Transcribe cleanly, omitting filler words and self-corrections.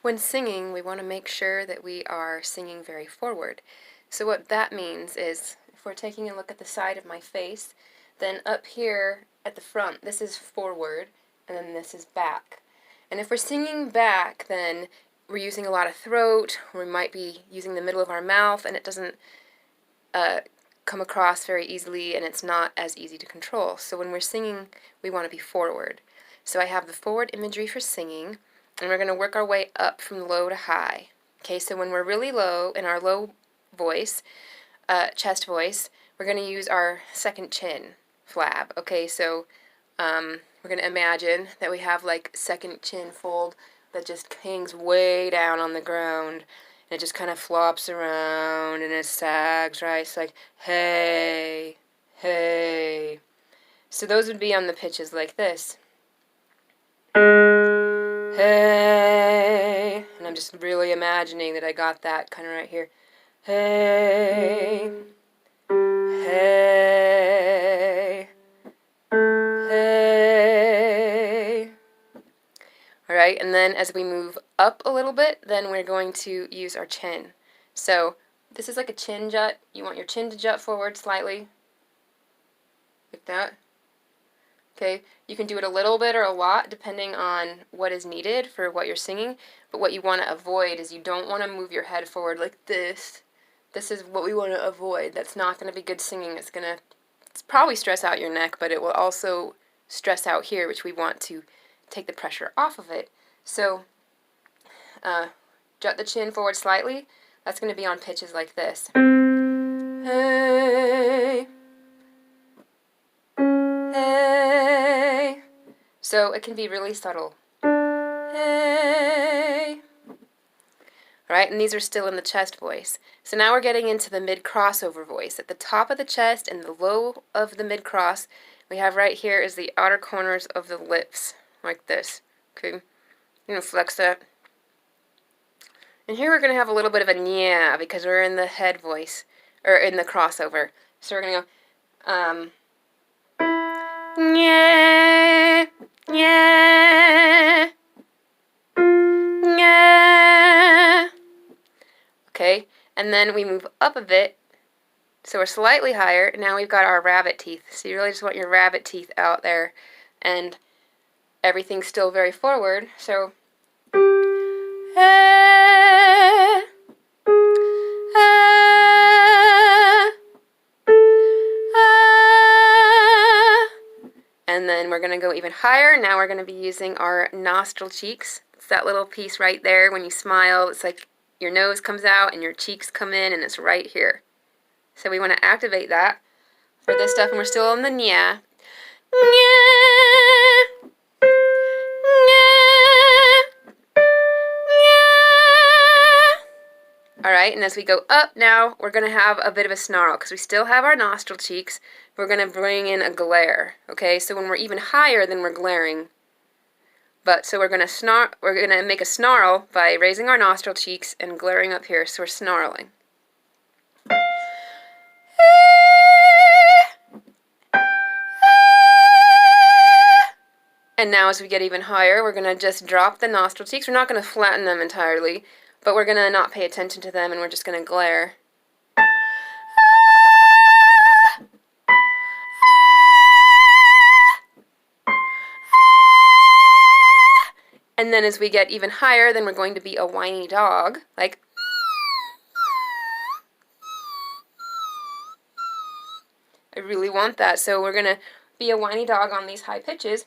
When singing, we want to make sure that we are singing very forward. So what that means is, if we're taking a look at the side of my face, then up here at the front, this is forward, and then this is back. And if we're singing back, then we're using a lot of throat, or we might be using the middle of our mouth, and it doesn't come across very easily, and it's not as easy to control. So when we're singing, we want to be forward. So I have the forward imagery for singing, and we're going to work our way up from low to high. Okay, so when we're really low in our low voice, chest voice, we're going to use our second chin flab. Okay, so we're going to imagine that we have like second chin fold that just hangs way down on the ground, and it just kind of flops around and it sags, right? It's like, hey, hey. So those would be on the pitches like this. Hey. And I'm just really imagining that I got that kind of right here. Hey. Hey. Hey. Alright, and then as we move up a little bit, then we're going to use our chin. So this is like a chin jut. You want your chin to jut forward slightly. Like that. Okay, you can do it a little bit or a lot depending on what is needed for what you're singing, but what you want to avoid is you don't want to move your head forward like this. This is what we want to avoid. That's not going to be good singing. It's probably stress out your neck, but it will also stress out here, which we want to take the pressure off of it. So jut the chin forward slightly. That's going to be on pitches like this. Hey. Hey. So it can be really subtle. Hey. Alright, and these are still in the chest voice. So now we're getting into the mid-crossover voice. At the top of the chest and the low of the mid-cross, we have right here is the outer corners of the lips, like this. Okay, you're going to flex that. And here we're going to have a little bit of a nya because we're in the head voice, or in the crossover. So we're going to go, nya, nya, nya. Okay, and then we move up a bit, so we're slightly higher. Now we've got our rabbit teeth. So you really just want your rabbit teeth out there, and everything's still very forward. So, and then we're going to go even higher. Now we're going to be using our nostril cheeks. It's that little piece right there. When you smile, it's like your nose comes out and your cheeks come in, and it's right here. So we want to activate that for this stuff, and we're still on the nya. Alright, and as we go up now, we're going to have a bit of a snarl, because we still have our nostril cheeks. We're going to bring in a glare, okay? So when we're even higher, then we're glaring. But, so we're going to make a snarl by raising our nostril cheeks and glaring up here, so we're snarling. And now as we get even higher, we're going to just drop the nostril cheeks. We're not going to flatten them entirely, but we're going to not pay attention to them, and we're just going to glare. And then as we get even higher, then we're going to be a whiny dog, like. I really want that, so we're going to be a whiny dog on these high pitches.